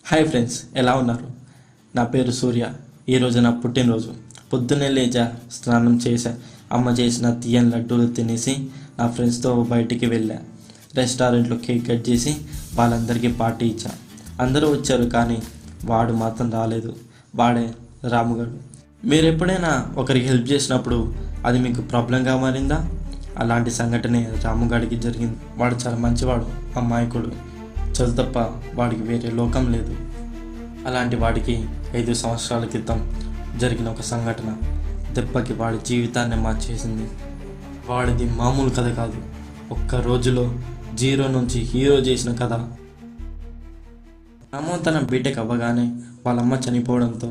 Hi friends, ఎలా ఉన్నారు? నా పేరు సూర్య. ఈరోజు నా పుట్టినరోజు. పొద్దున్నే లేచా, స్నానం చేశా, అమ్మ చేసిన తీయని లడ్డూలు తినేసి నా ఫ్రెండ్స్తో బయటికి వెళ్ళా. రెస్టారెంట్లో కేక్ కట్ చేసి వాళ్ళందరికీ పార్టీ ఇచ్చా. అందరూ వచ్చారు, కానీ వాడు మాత్రం రాలేదు. వాడే రాముగాడు. మీరు ఎప్పుడైనా ఒకరికి హెల్ప్ చేసినప్పుడు అది మీకు ప్రాబ్లంగా మారిందా? అలాంటి సంఘటనే రాముగాడికి జరిగింది. వాడు చాలా మంచివాడు, అమాయకుడు. చదువు తప్ప వాడికి వేరే లోకం లేదు. అలాంటి వాడికి 5 సంవత్సరాల క్రితం జరిగిన ఒక సంఘటన దెబ్బకి వాడి జీవితాన్ని మార్చేసింది. వాడిది మామూలు కథ కాదు, ఒక్క రోజులో జీరో నుంచి హీరో చేసిన కథ. రాము తన బీటెక్ అవ్వగానే వాళ్ళమ్మ చనిపోవడంతో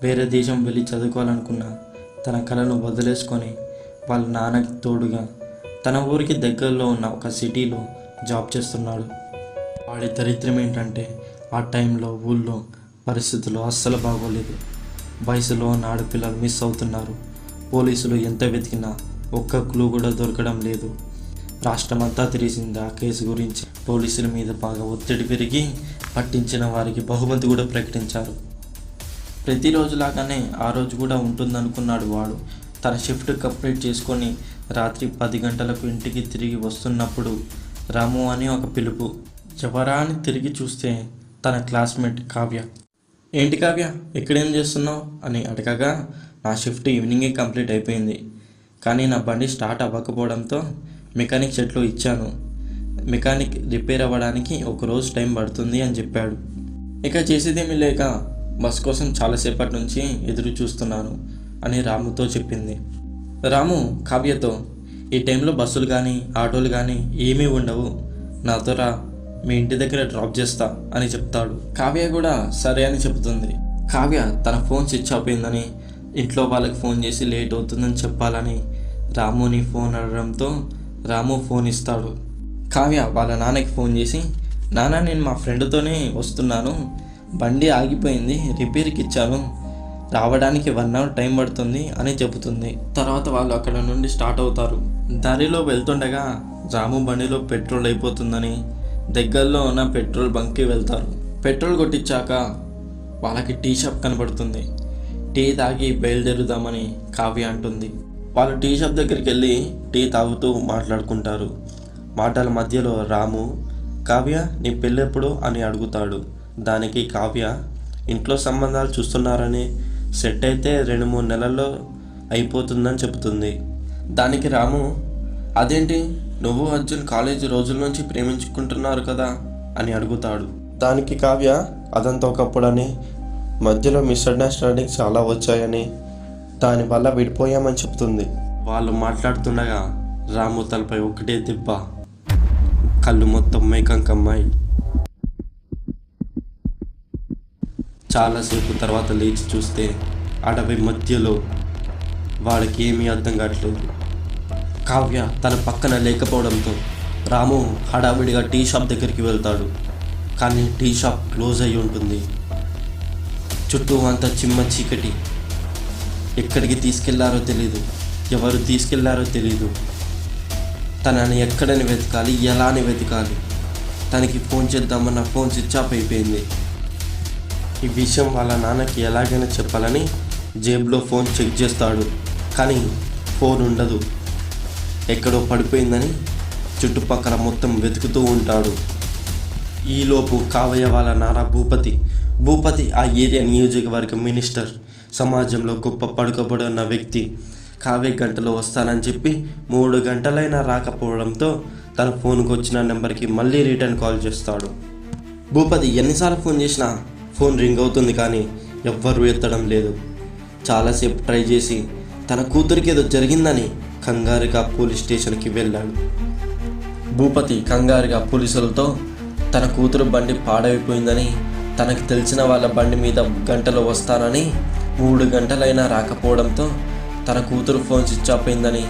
వేరే దేశం వెళ్ళి చదువుకోవాలనుకున్న తన కళను వదిలేసుకొని వాళ్ళ నాన్నకి తోడుగా తన ఊరికి దగ్గరలో ఉన్న ఒక సిటీలో జాబ్ చేస్తున్నాడు. వాడి దరిద్రం ఏంటంటే ఆ టైంలో ఊళ్ళో పరిస్థితులు అస్సలు బాగోలేదు. వయసులో ఉన్న ఆడపిల్లలు మిస్ అవుతున్నారు. పోలీసులు ఎంత వెతికినా ఒక్క క్లూ కూడా దొరకడం లేదు. రాష్ట్రమంతా తెలిసింది ఆ కేసు గురించి. పోలీసుల మీద బాగా ఒత్తిడి పెరిగి పట్టించిన వారికి బహుమతి కూడా ప్రకటించారు. ప్రతిరోజులాగానే ఆ రోజు కూడా ఉంటుందనుకున్నాడు వాడు. తన షిఫ్ట్ కంప్లీట్ చేసుకొని రాత్రి 10 గంటలకు ఇంటికి తిరిగి వస్తున్నప్పుడు రాము అని ఒక పిలుపు. ఎవరా అని తిరిగి చూస్తే తన క్లాస్మేట్ కావ్య. ఏంటి కావ్య, ఇక్కడేం చేస్తున్నావు అని అడగగా, నా షిఫ్ట్ ఈవినింగే కంప్లీట్ అయిపోయింది, కానీ నా బండి స్టార్ట్ అవ్వకపోవడంతో మెకానిక్ షెడ్లో ఇచ్చాను. మెకానిక్ రిపేర్ అవ్వడానికి 1 రోజు టైం పడుతుంది అని చెప్పాడు. ఇక చేసేదేమీ లేక బస్ కోసం చాలాసేపటి నుంచి ఎదురు చూస్తున్నాను అని రాముతో చెప్పింది. రాము కావ్యతో, ఈ టైంలో బస్సులు కానీ ఆటోలు కానీ ఏమీ ఉండవు, నాతో రా, మీ ఇంటి దగ్గర డ్రాప్ చేస్తా అని చెప్తాడు. కావ్య కూడా సరే అని చెప్తుంది. కావ్య తన ఫోన్ స్విచ్ ఆఫ్ అయిందని ఇంట్లో వాళ్ళకి ఫోన్ చేసి లేట్ అవుతుందని చెప్పాలని రాముని ఫోన్ అడగడంతో రాము ఫోన్ ఇస్తాడు. కావ్య వాళ్ళ నాన్నకి ఫోన్ చేసి, నాన్న నేను మా ఫ్రెండ్తోనే వస్తున్నాను, బండి ఆగిపోయింది, రిపేర్కి ఇచ్చాను, రావడానికి 1 అవర్ టైం పడుతుంది అని చెబుతుంది. తర్వాత వాళ్ళు అక్కడ నుండి స్టార్ట్ అవుతారు. దారిలో వెళ్తుండగా రాము బండిలో పెట్రోల్ అయిపోతుందని దగ్గరలో ఉన్న పెట్రోల్ బంక్కి వెళ్తారు. పెట్రోల్ కొట్టించాక వాళ్ళకి టీ షాప్ కనబడుతుంది. టీ తాగి బయలుదేరుదామని కావ్య అంటుంది. వాళ్ళు టీ షాప్ దగ్గరికి వెళ్ళి టీ తాగుతూ మాట్లాడుకుంటారు. మాటల మధ్యలో రాము, కావ్య నీ పెళ్ళెప్పుడు అని అడుగుతాడు. దానికి కావ్య, ఇంట్లో సంబంధాలు చూస్తున్నారని, సెట్ అయితే 2-3 నెలల్లో అయిపోతుందని చెబుతుంది. దానికి రాము, అదేంటి, నువ్వు అర్జున్ కాలేజీ రోజుల నుంచి ప్రేమించుకుంటున్నారు కదా అని అడుగుతాడు. దానికి కావ్య, అదంతా ఒకప్పుడని, మధ్యలో మిస్అండర్స్టాండింగ్ చాలా వచ్చాయని, దానివల్ల విడిపోయామని చెప్తుంది. వాళ్ళు మాట్లాడుతుండగా రాము తలపై ఒకటే దెబ్బ. కళ్ళు మొత్తం మేకంకమ్మాయి. చాలాసేపు తర్వాత లేచి చూస్తే అడవి మధ్యలో వాడికి ఏమీ అర్థం కావట్లేదు. కావ్య తన పక్కన లేకపోవడంతో రాము హడావిడిగా టీ షాప్ దగ్గరికి వెళ్తాడు. కానీ టీ షాప్ క్లోజ్ అయి ఉంటుంది. చుట్టూ అంతా చిమ్మ చీకటి. ఎక్కడికి తీసుకెళ్లారో తెలీదు, ఎవరు తీసుకెళ్లారో తెలీదు. తనని ఎక్కడని వెతకాలి, ఎలా అని వెతకాలి. తనకి ఫోన్ చేద్దామన్న ఫోన్ స్విచ్ ఆఫ్ అయిపోయింది. ఈ విషయం వాళ్ళ నాన్నకి ఎలాగైనా చెప్పాలని జేబులో ఫోన్ చెక్ చేస్తాడు, కానీ ఫోన్ ఉండదు. ఎక్కడో పడిపోయిందని చుట్టుపక్కల మొత్తం వెతుకుతూ ఉంటాడు. ఈలోపు కావ్య వాళ్ళ నాన్న భూపతి ఆ ఏరియా నియోజకవర్గ మినిస్టర్, సమాజంలో గొప్ప పడుకోబడి ఉన్న వ్యక్తి. కావ్య గంటలో వస్తానని చెప్పి 3 గంటలైనా రాకపోవడంతో తన ఫోన్కి వచ్చిన నెంబర్కి మళ్ళీ రిటర్న్ కాల్ చేస్తాడు. భూపతి ఎన్నిసార్లు ఫోన్ చేసినా ఫోన్ రింగ్ అవుతుంది, కానీ ఎవ్వరూ ఎత్తడం లేదు. చాలాసేపు ట్రై చేసి తన కూతురికి ఏదో జరిగిందని కంగారుగా పోలీస్ స్టేషన్కి వెళ్ళాడు. భూపతి కంగారుగా పోలీసులతో తన కూతురు బండి పాడైపోయిందని, తనకు తెలిసిన వాళ్ళ బండి మీద గంటలో వస్తానని 3 గంటలైనా రాకపోవడంతో తన కూతురు ఫోన్ స్విచ్ ఆఫ్ అయిందని,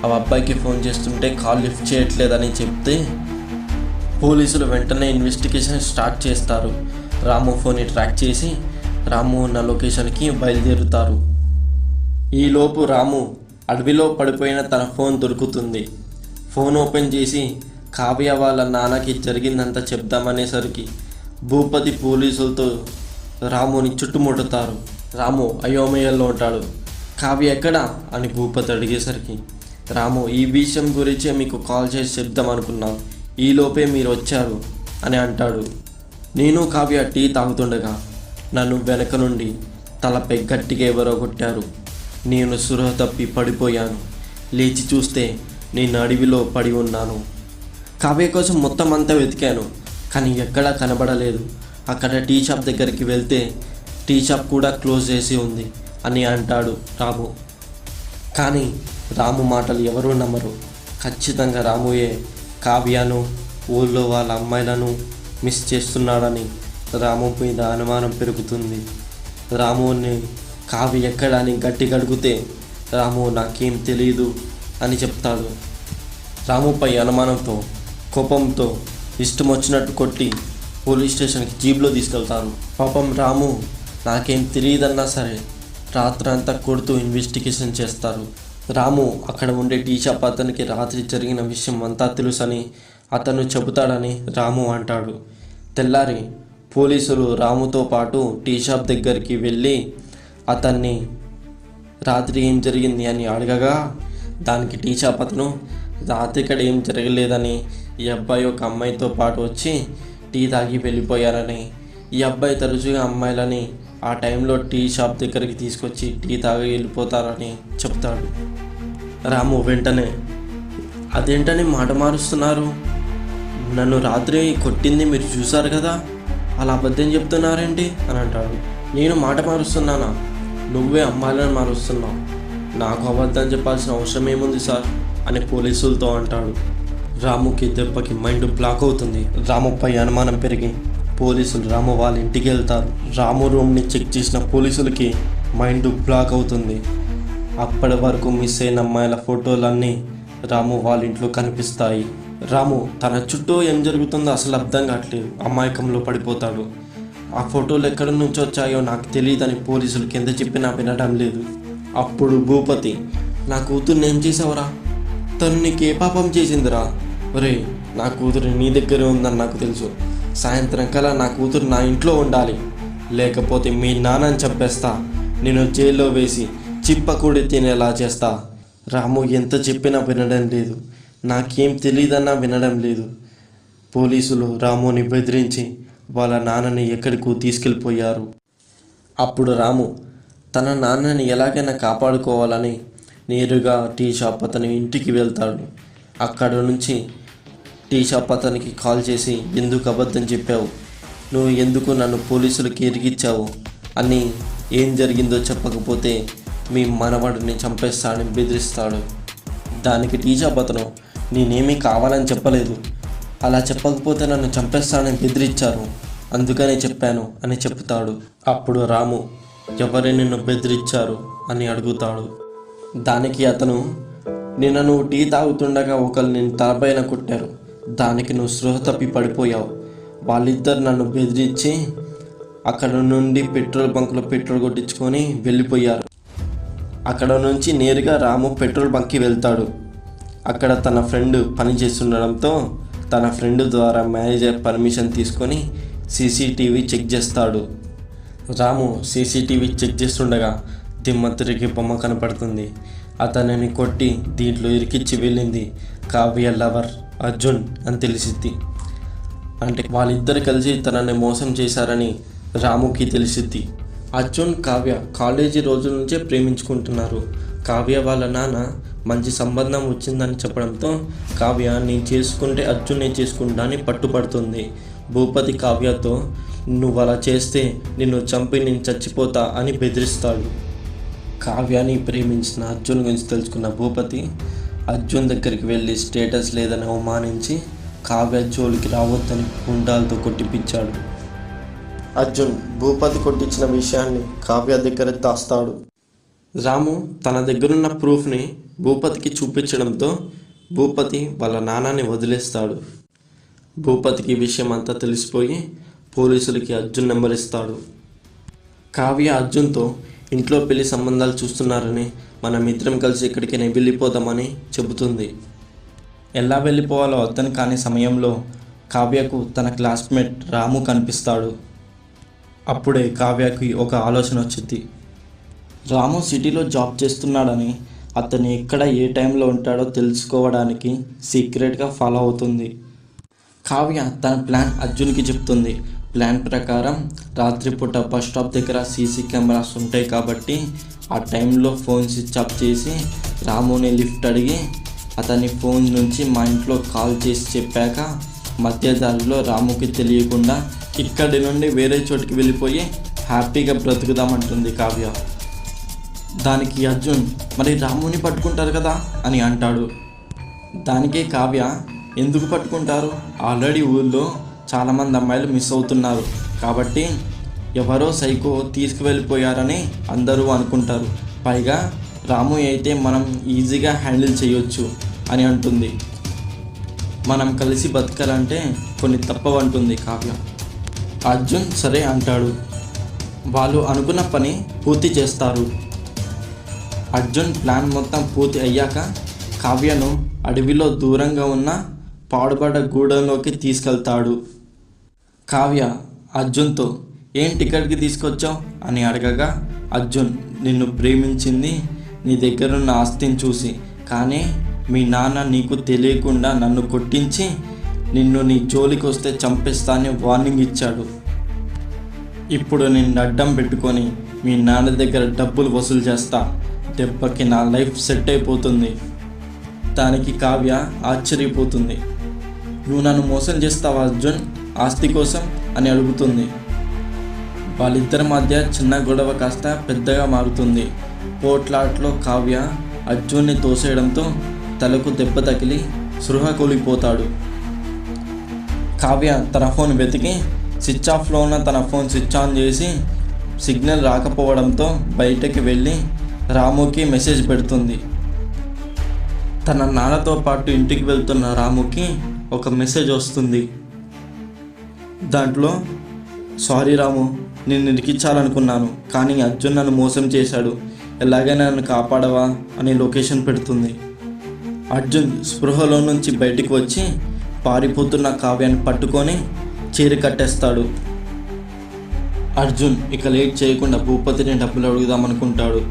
ఆ అబ్బాయికి ఫోన్ చేస్తుంటే కాల్ లిఫ్ట్ చేయట్లేదని చెప్తే పోలీసులు వెంటనే ఇన్వెస్టిగేషన్ స్టార్ట్ చేస్తారు. రాము ఫోన్ని ట్రాక్ చేసి రాము ఉన్న లొకేషన్కి బయలుదేరుతారు. ఈలోపు రాము అడవిలో పడిపోయిన తన ఫోన్ దొరుకుతుంది. ఫోన్ ఓపెన్ చేసి కావ్య వాళ్ళ నాన్నకి జరిగిందంతా చెప్దామనేసరికి భూపతి పోలీసులతో రాముని చుట్టుముట్టుతారు. రాము అయోమయంలో ఉంటాడు. కావ్య ఎక్కడా అని భూపతి అడిగేసరికి, రాము ఈ విషయం గురించే మీకు కాల్ చేసి చెప్దాం అనుకున్నా, ఈలోపే మీరు వచ్చారు అని అంటాడు. నేను కావ్య టీ తాగుతుండగా నన్ను వెనక నుండి తలపై గట్టిగా ఎవరో కొట్టారు. నేను సురహ తప్పి పడిపోయాను. లేచి చూస్తే నేను అడవిలో పడి ఉన్నాను. కావ్య కోసం మొత్తం అంతా వెతికాను, కానీ ఎక్కడా కనబడలేదు. అక్కడ టీ షాప్ దగ్గరికి వెళ్తే టీ షాప్ కూడా క్లోజ్ చేసి ఉంది అని అంటాడు రాము. కానీ రాము మాటలు ఎవరూ నమ్మరు. ఖచ్చితంగా రాముయే కావ్యను, ఊళ్ళో వాళ్ళ అమ్మాయిలను మిస్ చేస్తున్నాడని రాము మీద అనుమానం పెరుగుతుంది. రాముని కావ్య ఎక్కడని గట్టిగా అడిగితే రాము నాకేం తెలియదు అని చెప్తాడు. రాముపై అనుమానంతో, కోపంతో ఇష్టం వచ్చినట్టు కొట్టి పోలీస్ స్టేషన్కి జీప్లో తీసుకెళ్తారు. పాపం రాము నాకేం తెలియదన్నా సరే రాత్రంతా కొడుతూ ఇన్వెస్టిగేషన్ చేస్తారు. రాము అక్కడ ఉండే టీ షాప్ అతనికి రాత్రి జరిగిన విషయం అంతా తెలుసని అతను చెబుతాడని రాము అంటాడు. తెల్లారి పోలీసులు రాముతో పాటు టీ షాప్ దగ్గరికి వెళ్ళి అతన్ని రాత్రి ఏం జరిగింది అని అడగగా, దానికి టీ షాప్ అతను రాత్రి ఇక్కడ ఏం జరగలేదని, ఈ అబ్బాయి ఒక అమ్మాయితో పాటు వచ్చి టీ తాగి వెళ్ళిపోయారని, ఈ అబ్బాయి తరచుగా అమ్మాయిలని ఆ టైంలో టీ షాప్ దగ్గరికి తీసుకొచ్చి టీ తాగి వెళ్ళిపోతారని చెప్తాడు. రాము వెంటనే, అదేంటని మాట మారుస్తున్నారు? నన్ను రాత్రి కొట్టింది మీరు చూశారు కదా, అలా అబద్ధం చెప్తున్నారేంటి అని అంటాడు. నేను మాట మారుస్తున్నానా? నువ్వే అమ్మాయిలను మారుస్తున్నావు. నాకు అబద్ధం చెప్పాల్సిన అవసరం ఏముంది సార్ అని పోలీసులతో అంటాడు. రాముకి దెబ్బకి మైండ్ బ్లాక్ అవుతుంది. రాముపై అనుమానం పెరిగి పోలీసులు రాము వాళ్ళ ఇంటికి వెళ్తారు. రాము రూమ్ని చెక్ చేసిన పోలీసులకి మైండ్ బ్లాక్ అవుతుంది. అప్పటి వరకు మిస్ అయిన అమ్మాయిల ఫోటోలన్నీ రాము వాళ్ళ ఇంట్లో కనిపిస్తాయి. రాము తన చుట్టూ ఏం జరుగుతుందో అసలు అర్థం కావట్లేదు. అమాయకంలో పడిపోతాడు. ఆ ఫోటోలు ఎక్కడి నుంచి వచ్చాయో నాకు తెలియదని పోలీసులు కింద చెప్పినా వినడం లేదు. అప్పుడు భూపతి, నా కూతుర్ని ఏం చేసావురా? తను నీకు ఏ పాపం చేసిందిరా? ఒరే, నా కూతురు నీ దగ్గరే ఉందని నాకు తెలుసు. సాయంత్రం కల్లా నా కూతురు నా ఇంట్లో ఉండాలి, లేకపోతే మీ నాన్నని చంపేస్తా. నేను జైల్లో వేసి చిప్పకూడి తినేలా చేస్తా. రాము ఎంత చెప్పినా వినడం లేదు. నాకేం తెలియదన్నా వినడం లేదు. పోలీసులు రాముని బెదిరించి వాళ్ళ నాన్నని ఎక్కడికో తీసుకెళ్ళిపోయారు. అప్పుడు రాము తన నాన్నని ఎలాగైనా కాపాడుకోవాలని నేరుగా టీ షాప్ అతని ఇంటికి వెళ్తాడు. అక్కడ నుంచి టీ షాప్ అతనికి కాల్ చేసి, ఎందుకు అబద్ధం చెప్పావు? నువ్వు ఎందుకు నన్ను పోలీసులకి ఇరికిచ్చావు అని, ఏం జరిగిందో చెప్పకపోతే మీ మనవడిని చంపేస్తాడని బెదిరిస్తాడు. దానికి టీ షాప్ అతను, నేనేమీ కావాలని చెప్పలేదు, అలా చెప్పకపోతే నన్ను చంపేస్తానని బెదిరించారు, అందుకనే చెప్పాను అని చెప్తాడు. అప్పుడు రాము, ఎవరే నిన్ను బెదిరించారు అని అడుగుతాడు. దానికి అతను, నిన్న నువ్వు టీ తాగుతుండగా ఒకరు నేను తలపైన కొట్టారు, దానికి నువ్వు స్పృహ తప్పి పడిపోయావు. వాళ్ళిద్దరు నన్ను బెదిరించి అక్కడ నుండి పెట్రోల్ బంక్లో పెట్రోల్ కొట్టించుకొని వెళ్ళిపోయారు. అక్కడ నుంచి నేరుగా రాము పెట్రోల్ బంక్కి వెళ్తాడు. అక్కడ తన ఫ్రెండ్ పని చేస్తుండడంతో తన ఫ్రెండ్ ద్వారా మేనేజర్ పర్మిషన్ తీసుకొని సీసీటీవీ చెక్ చేస్తాడు. రాము సీసీటీవీ చెక్ చేస్తుండగా దిమ్మ తిరిగి బొమ్మ కనపడుతుంది. అతనిని కొట్టి దీంట్లో ఇరికిచ్చి వెళ్ళింది కావ్య లవర్ అర్జున్ అని తెలిసిద్ది. అంటే వాళ్ళిద్దరు కలిసి తనని మోసం చేశారని రాముకి తెలిసిద్ది. అర్జున్ కావ్య కాలేజీ రోజుల నుంచే ప్రేమించుకుంటున్నారు. కావ్య వాళ్ళ నాన్న మంచి సంబంధం వచ్చిందని చెప్పడంతో కావ్య నేను చేసుకుంటే అర్జున్ నేను చేసుకుంటా అని పట్టుపడుతుంది. భూపతి కావ్యతో, నువ్వు అలా చేస్తే నిన్ను చంపి నేను చచ్చిపోతా అని బెదిరిస్తాడు. కావ్యాని ప్రేమించిన అర్జున్ గురించి తెలుసుకున్న భూపతి అర్జున్ దగ్గరికి వెళ్ళి స్టేటస్ లేదని అవమానించి కావ్య జోలికి రావద్దని గుండాలతో కొట్టిపించాడు. అర్జున్ భూపతి కొట్టించిన విషయాన్ని కావ్య దగ్గర దాస్తాడు. రాము తన దగ్గరున్న ప్రూఫ్ని భూపతికి చూపించడంతో భూపతి వాళ్ళ నాన్నని వదిలేస్తాడు. భూపతికి విషయం అంతా తెలిసిపోయి పోలీసులకి అర్జున్ నెంబర్ ఇస్తాడు. కావ్య అర్జున్తో ఇంట్లో పెళ్లి సంబంధాలు చూస్తున్నారని, మనం ఇద్దరం కలిసి ఎక్కడికైనా వెళ్ళిపోదామని చెబుతుంది. ఎలా వెళ్ళిపోవాలో అర్థం కాని సమయంలో కావ్యకు తన క్లాస్మేట్ రాము కనిపిస్తాడు. అప్పుడే కావ్యకి ఒక ఆలోచన వచ్చింది. రాము సిటీలో జాబ్ చేస్తున్నాడని, అతను ఎక్కడ ఏ టైంలో ఉంటాడో తెలుసుకోవడానికి సీక్రెట్గా ఫాలో అవుతుంది. కావ్య తన ప్లాన్ అర్జున్కి చెప్తుంది. ప్లాన్ ప్రకారం రాత్రిపూట బస్ స్టాప్ దగ్గర సీసీ కెమెరాస్ ఉంటాయి కాబట్టి ఆ టైంలో ఫోన్ స్విచ్ ఆఫ్ చేసి రాముని లిఫ్ట్ అడిగి అతని ఫోన్ నుంచి మా ఇంట్లో కాల్ చేసి చెప్పాక మధ్యదారిలో రాముకి తెలియకుండా ఇక్కడి నుండి వేరే చోటికి వెళ్ళిపోయి హ్యాపీగా బ్రతుకుదామంటుంది కావ్య. దానికి అర్జున్, మరి రాముని పట్టుకుంటారు కదా అని అంటాడు. దానికే కావ్య, ఎందుకు పట్టుకుంటారు? ఆల్రెడీ ఊళ్ళో చాలామంది అమ్మాయిలు మిస్ అవుతున్నారు కాబట్టి ఎవరో సైకో తీసుకువెళ్ళిపోయారని అందరూ అనుకుంటారు. పైగా రాము అయితే మనం ఈజీగా హ్యాండిల్ చేయొచ్చు అని అంటుంది. మనం కలిసి బతకాలంటే కొన్ని తప్పవంటుంది కావ్య. అర్జున్ సరే అంటాడు. వాళ్ళు అనుకున్న పని పూర్తి చేస్తారు. అర్జున్ ప్లాన్ మొత్తం పూర్తి అయ్యాక కావ్యను అడవిలో దూరంగా ఉన్న పాడుబడ్డ గూడెంలోకి తీసుకెళ్తాడు. కావ్య అర్జున్తో, ఏం టికెట్కి తీసుకొచ్చావు అని అడగగా అర్జున్, నిన్ను ప్రేమించింది నీ దగ్గరున్న ఆస్తిని చూసి, కానీ మీ నాన్న నీకు తెలియకుండా నన్ను కొట్టించి నిన్ను నీ జోలికి వస్తే చంపేస్తానని వార్నింగ్ ఇచ్చాడు. ఇప్పుడు నిన్ను అడ్డం పెట్టుకొని మీ నాన్న దగ్గర డబ్బులు వసూలు చేస్తా. దెబ్బకి నా లైఫ్ సెట్ అయిపోతుంది. దానికి కావ్య ఆశ్చర్యపోతుంది. నువ్వు నన్ను మోసం చేస్తావా అర్జున్, ఆస్తి కోసం అని అడుగుతుంది. వాళ్ళిద్దరి మధ్య చిన్న గొడవ కాస్త పెద్దగా మారుతుంది. పోట్లాట్లో కావ్య అర్జున్ని తోసేయడంతో తలకు దెబ్బ తగిలి సృహ కూలిపోతాడు. కావ్య తన ఫోన్ వెతికి స్విచ్ ఆఫ్లో ఉన్న తన ఫోన్ స్విచ్ ఆన్ చేసి సిగ్నల్ రాకపోవడంతో బయటకి వెళ్ళి రాముకి మెసేజ్ పెడుతుంది. తన నాన్నతో పాటు ఇంటికి వెళ్తున్న రాముకి ఒక మెసేజ్ వస్తుంది. దాంట్లో, సారీ రాము, నేను ఇరికించాలనుకున్నాను కానీ అర్జున్ నన్ను మోసం చేశాడు, ఎలాగైనా నన్ను కాపాడవా అని లొకేషన్ పెడుతుంది. అర్జున్ స్పృహలో నుంచి బయటికి వచ్చి పారిపోతున్న కావ్యాన్ని పట్టుకొని చీర కట్టేస్తాడు. అర్జున్ ఇక లేట్ చేయకుండా భూపతిని డబ్బులు అడుగుదామనుకుంటాడు.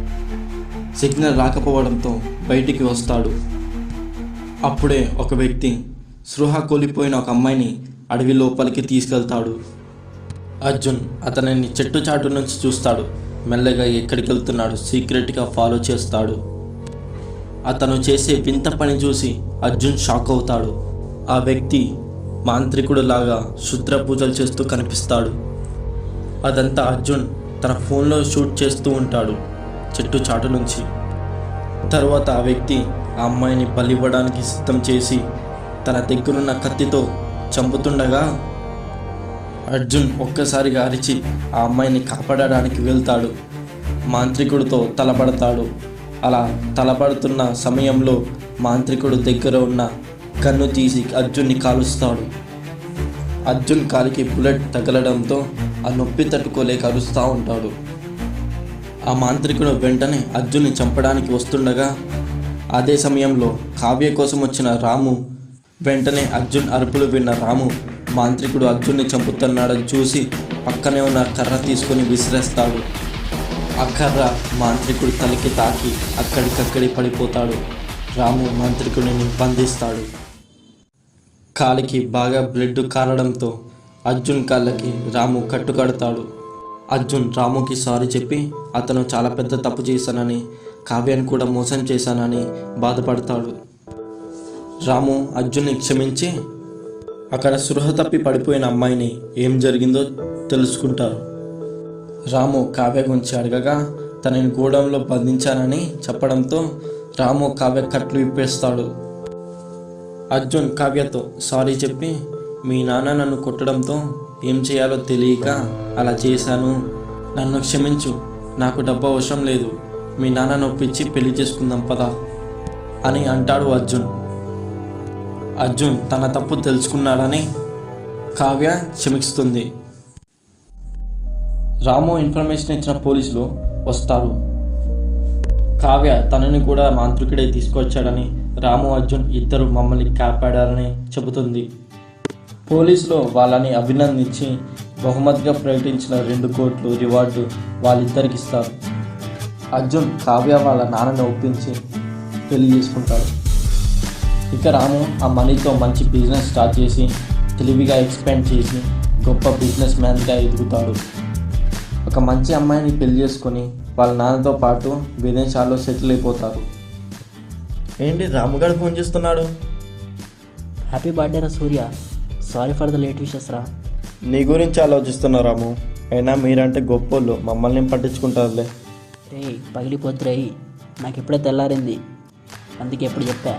సిగ్నల్ రాకపోవడంతో బయటికి వస్తాడు. అప్పుడే ఒక వ్యక్తి స్పృహ కోల్పోయిన ఒక అమ్మాయిని అడవి లోపలికి తీసుకెళ్తాడు. అర్జున్ అతనిని చెట్టు చాటు నుంచి చూస్తాడు. మెల్లగా ఎక్కడికి వెళ్తున్నాడు సీక్రెట్గా ఫాలో చేస్తాడు. అతను చేసే వింత పని చూసి అర్జున్ షాక్ అవుతాడు. ఆ వ్యక్తి మాంత్రికుడు లాగా శుద్ర పూజలు చేస్తూ కనిపిస్తాడు. అదంతా అర్జున్ తన ఫోన్లో షూట్ చేస్తూ ఉంటాడు చెట్టు చాటు నుంచి. తర్వాత ఆ వ్యక్తి ఆ అమ్మాయిని బలివ్వడానికి సిద్ధం చేసి తన దగ్గరున్న కత్తితో చంపుతుండగా అర్జున్ ఒక్కసారిగా అరిచి ఆ అమ్మాయిని కాపాడడానికి వెళ్తాడు. మాంత్రికుడితో తలపడతాడు. అలా తలపడుతున్న సమయంలో మాంత్రికుడు దగ్గర ఉన్న కన్ను తీసి అర్జున్ని కాలుస్తాడు. అర్జున్ కాలికి బుల్లెట్ తగలడంతో ఆ నొప్పి తట్టుకోలేక అరుస్తూ ఉంటాడు. ఆ మాంత్రికుడు వెంటనే అర్జున్ని చంపడానికి వస్తుండగా అదే సమయంలో కావ్య కోసం వచ్చిన రాము వెంటనే అర్జున్ అరుపులు విన్న రాము మాంత్రికుడు అర్జున్ని చంపుతున్నాడని చూసి పక్కనే ఉన్న కర్ర తీసుకొని విసిరేస్తాడు. ఆ కర్ర మాంత్రికుడు తలకి తాకి అక్కడికక్కడి పడిపోతాడు. రాము మాంత్రికుడిని బంధిస్తాడు. కాలికి బాగా బ్లడ్ కారడంతో అర్జున్ కాళ్ళకి రాము కట్టుకడతాడు. అర్జున్ రాముకి సారీ చెప్పి అతను చాలా పెద్ద తప్పు చేశానని, కావ్యాన్ని కూడా మోసం చేశానని బాధపడతాడు. రాము అర్జున్ని క్షమించి అక్కడ సృహ తప్పి పడిపోయిన అమ్మాయిని ఏం జరిగిందో తెలుసుకుంటారు. రాము కావ్య గురించి అడగగా తనని గూడెంలో బంధించానని చెప్పడంతో రాము కావ్య కట్లు విప్పేస్తాడు. అర్జున్ కావ్యతో సారీ చెప్పి, మీ నాన్న నన్ను కొట్టడంతో ఏం చేయాలో తెలియక అలా చేశాను, నన్ను క్షమించు, నాకు డబ్బు అవసరం లేదు, మీ నాన్న నొప్పించి పెళ్లి చేసుకుందాం పదా అని అంటాడు అర్జున్. అర్జున్ తన తప్పు తెలుసుకున్నాడని కావ్య క్షమిస్తుంది. రాము ఇన్ఫర్మేషన్ ఇచ్చిన పోలీసులు వస్తారు. కావ్య తనని కూడా మాంత్రికుడే తీసుకొచ్చాడని, రాము అర్జున్ ఇద్దరు మమ్మల్ని కాపాడారని చెబుతుంది. పోలీసులు వాళ్ళని అభినందించి బహుమతిగా ప్రకటించిన 2 కోట్లు రివార్డు వాళ్ళిద్దరికి ఇస్తారు. అర్జున్ కావ్య వాళ్ళ నాన్నని ఒప్పించి పెళ్లి చేసుకుంటాడు. ఇక రాము ఆ మనీతో మంచి బిజినెస్ స్టార్ట్ చేసి తెలివిగా ఎక్స్పాండ్ చేసి గొప్ప బిజినెస్ మ్యాన్గా ఎదుగుతాడు. ఒక మంచి అమ్మాయిని పెళ్లి చేసుకొని వాళ్ళ నాన్నతో పాటు విదేశాల్లో సెటిల్ అయిపోతారు. ఏంటి రాముగాడు ఫోన్ చేస్తున్నాడు? హ్యాపీ బర్త్డే రా Surya. Sorry for the late wishes రా. నీ గురించి ఆలోచిస్తున్నా రాము. అయినా మీరంటే గొప్పోళ్ళు, మమ్మల్ని పట్టించుకుంటారులే. రే పగిలిపోద్దు రేయ్, నాకు ఇప్పుడే తెల్లారింది, అందుకే ఎప్పుడు చెప్పా.